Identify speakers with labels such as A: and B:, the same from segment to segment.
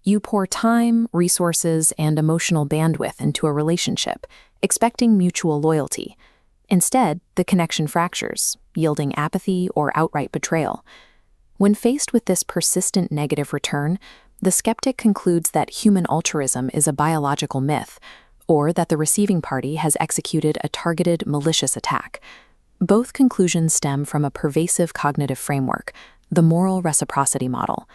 A: You pour time, resources, and emotional bandwidth into a relationship, expecting mutual loyalty. Instead, the connection fractures, yielding apathy or outright betrayal. When faced with this persistent negative return, the skeptic concludes that human altruism is a biological myth, or that the receiving party has executed a targeted, malicious attack. Both conclusions stem from a pervasive cognitive framework, the moral reciprocity model.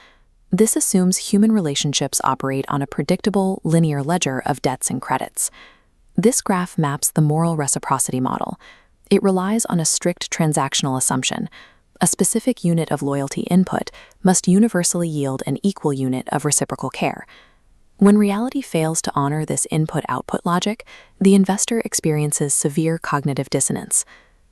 A: This assumes human relationships operate on a predictable, linear ledger of debts and credits. This graph maps the moral reciprocity model. It relies on a strict transactional assumption. A specific unit of loyalty input must universally yield an equal unit of reciprocal care. When reality fails to honor this input-output logic, the investor experiences severe cognitive dissonance.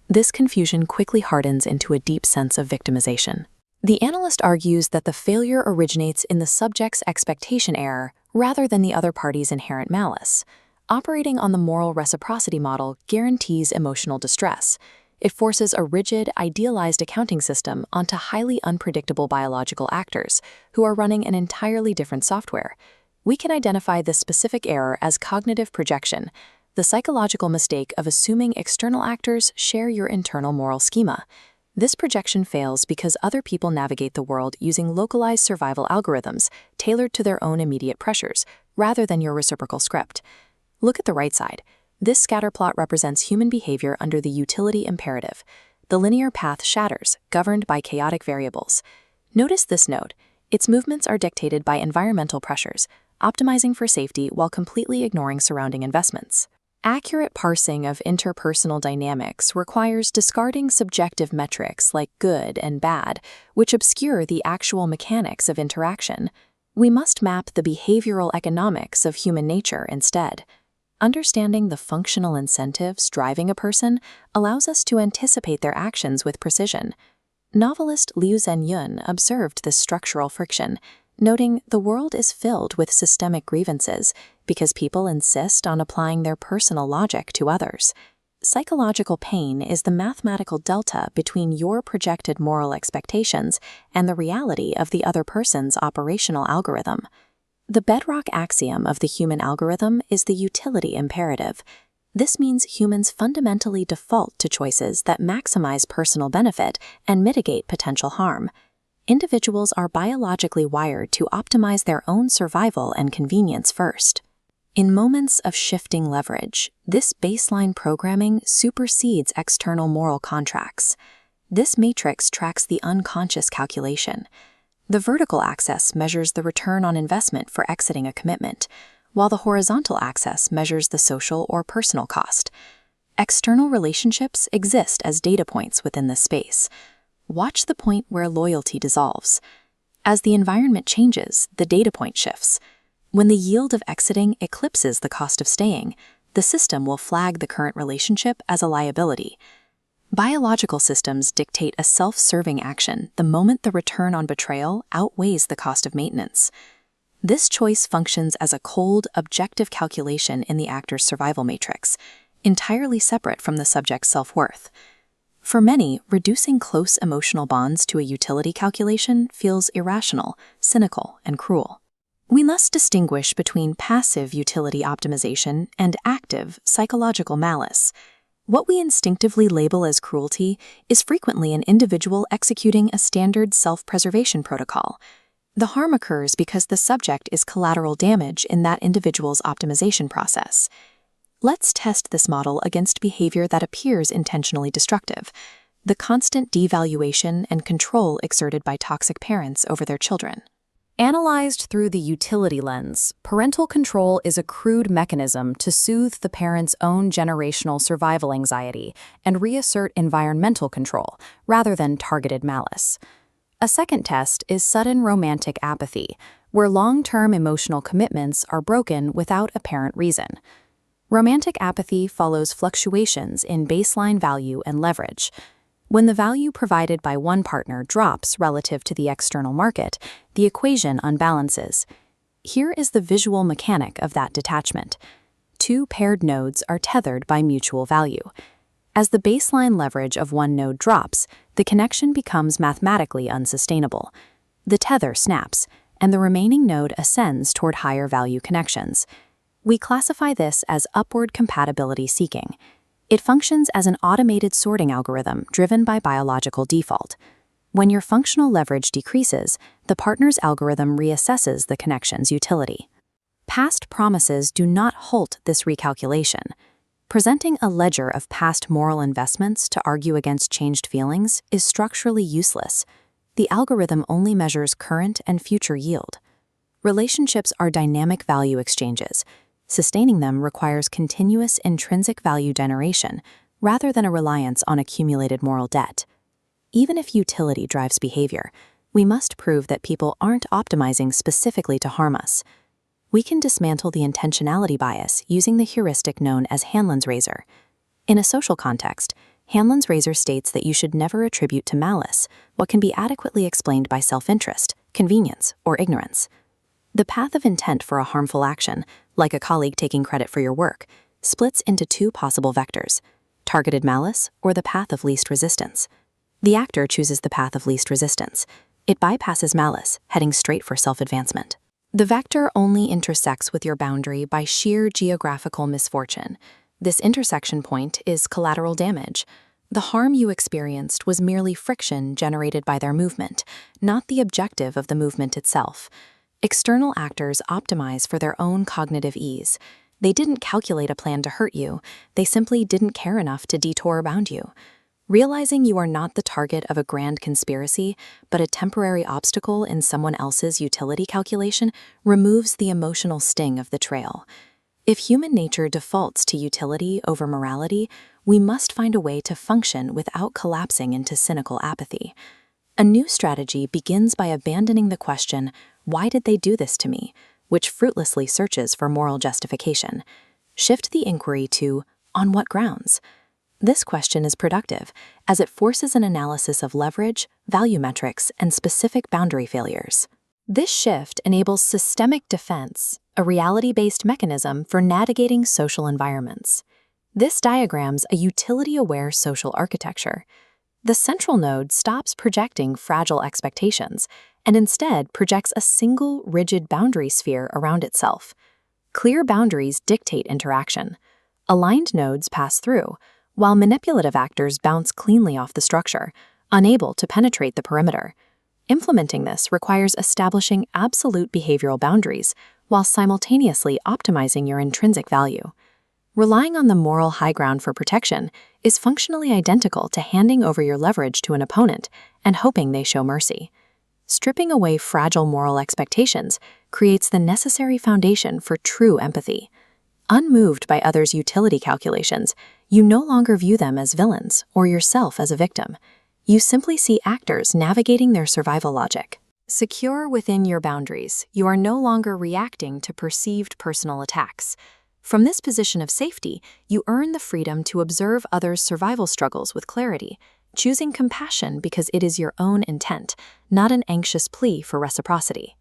A: This confusion quickly hardens into a deep sense of victimization. The analyst argues that the failure originates in the subject's expectation error rather than the other party's inherent malice. Operating on the moral reciprocity model guarantees emotional distress. It forces a rigid, idealized accounting system onto highly unpredictable biological actors who are running an entirely different software. We can identify this specific error as cognitive projection, the psychological mistake of assuming external actors share your internal moral schema. This projection fails because other people navigate the world using localized survival algorithms tailored to their own immediate pressures, rather than your reciprocal script. Look at the right side. This scatterplot represents human behavior under the utility imperative. The linear path shatters, governed by chaotic variables. Notice this node. Its movements are dictated by environmental pressures, optimizing for safety while completely ignoring surrounding investments. Accurate parsing of interpersonal dynamics requires discarding subjective metrics like good and bad, which obscure the actual mechanics of interaction. We must map the behavioral economics of human nature instead. Understanding the functional incentives driving a person allows us to anticipate their actions with precision. Novelist Liu Zhenyun observed this structural friction, noting the world is filled with systemic grievances because people insist on applying their personal logic to others. Psychological pain is the mathematical delta between your projected moral expectations and the reality of the other person's operational algorithm. The bedrock axiom of the human algorithm is the utility imperative. This means humans fundamentally default to choices that maximize personal benefit and mitigate potential harm. Individuals are biologically wired to optimize their own survival and convenience first. In moments of shifting leverage, this baseline programming supersedes external moral contracts. This matrix tracks the unconscious calculation. The vertical axis measures the return on investment for exiting a commitment, while the horizontal axis measures the social or personal cost. External relationships exist as data points within this space. Watch the point where loyalty dissolves. As the environment changes, the data point shifts. When the yield of exiting eclipses the cost of staying, the system will flag the current relationship as a liability. Biological systems dictate a self-serving action the moment the return on betrayal outweighs the cost of maintenance. This choice functions as a cold, objective calculation in the actor's survival matrix, entirely separate from the subject's self-worth. For many, reducing close emotional bonds to a utility calculation feels irrational, cynical, and cruel. We must distinguish between passive utility optimization and active psychological malice. What we instinctively label as cruelty is frequently an individual executing a standard self-preservation protocol. The harm occurs because the subject is collateral damage in that individual's optimization process. Let's test this model against behavior that appears intentionally destructive: the constant devaluation and control exerted by toxic parents over their children. Analyzed through the utility lens, parental control is a crude mechanism to soothe the parent's own generational survival anxiety and reassert environmental control, rather than targeted malice. A second test is sudden romantic apathy, where long-term emotional commitments are broken without apparent reason. Romantic apathy follows fluctuations in baseline value and leverage. When the value provided by one partner drops relative to the external market, the equation unbalances. Here is the visual mechanic of that detachment. Two paired nodes are tethered by mutual value. As the baseline leverage of one node drops, the connection becomes mathematically unsustainable. The tether snaps, and the remaining node ascends toward higher value connections. We classify this as upward compatibility seeking. It functions as an automated sorting algorithm driven by biological default. When your functional leverage decreases, the partner's algorithm reassesses the connection's utility. Past promises do not halt this recalculation. Presenting a ledger of past moral investments to argue against changed feelings is structurally useless. The algorithm only measures current and future yield. Relationships are dynamic value exchanges. Sustaining them requires continuous intrinsic value generation rather than a reliance on accumulated moral debt. Even if utility drives behavior, we must prove that people aren't optimizing specifically to harm us. We can dismantle the intentionality bias using the heuristic known as Hanlon's razor. In a social context, Hanlon's razor states that you should never attribute to malice what can be adequately explained by self-interest, convenience, or ignorance. The path of intent for a harmful action, like a colleague taking credit for your work, splits into two possible vectors: targeted malice or the path of least resistance. The actor chooses the path of least resistance. It bypasses malice, heading straight for self-advancement. The vector only intersects with your boundary by sheer geographical misfortune. This intersection point is collateral damage. The harm you experienced was merely friction generated by their movement, not the objective of the movement itself. External actors optimize for their own cognitive ease. They didn't calculate a plan to hurt you, they simply didn't care enough to detour around you. Realizing you are not the target of a grand conspiracy, but a temporary obstacle in someone else's utility calculation removes the emotional sting of the trail. If human nature defaults to utility over morality, we must find a way to function without collapsing into cynical apathy. A new strategy begins by abandoning the question, "Why did they do this to me?" which fruitlessly searches for moral justification. Shift the inquiry to, "On what grounds?" This question is productive, as it forces an analysis of leverage, value metrics, and specific boundary failures. This shift enables systemic defense, a reality-based mechanism for navigating social environments. This diagrams a utility-aware social architecture. The central node stops projecting fragile expectations and instead projects a single, rigid boundary sphere around itself. Clear boundaries dictate interaction. Aligned nodes pass through, while manipulative actors bounce cleanly off the structure, unable to penetrate the perimeter. Implementing this requires establishing absolute behavioral boundaries while simultaneously optimizing your intrinsic value. Relying on the moral high ground for protection is functionally identical to handing over your leverage to an opponent and hoping they show mercy. Stripping away fragile moral expectations creates the necessary foundation for true empathy. Unmoved by others' utility calculations, you no longer view them as villains or yourself as a victim. You simply see actors navigating their survival logic. Secure within your boundaries, you are no longer reacting to perceived personal attacks. From this position of safety, you earn the freedom to observe others' survival struggles with clarity, choosing compassion because it is your own intent, not an anxious plea for reciprocity.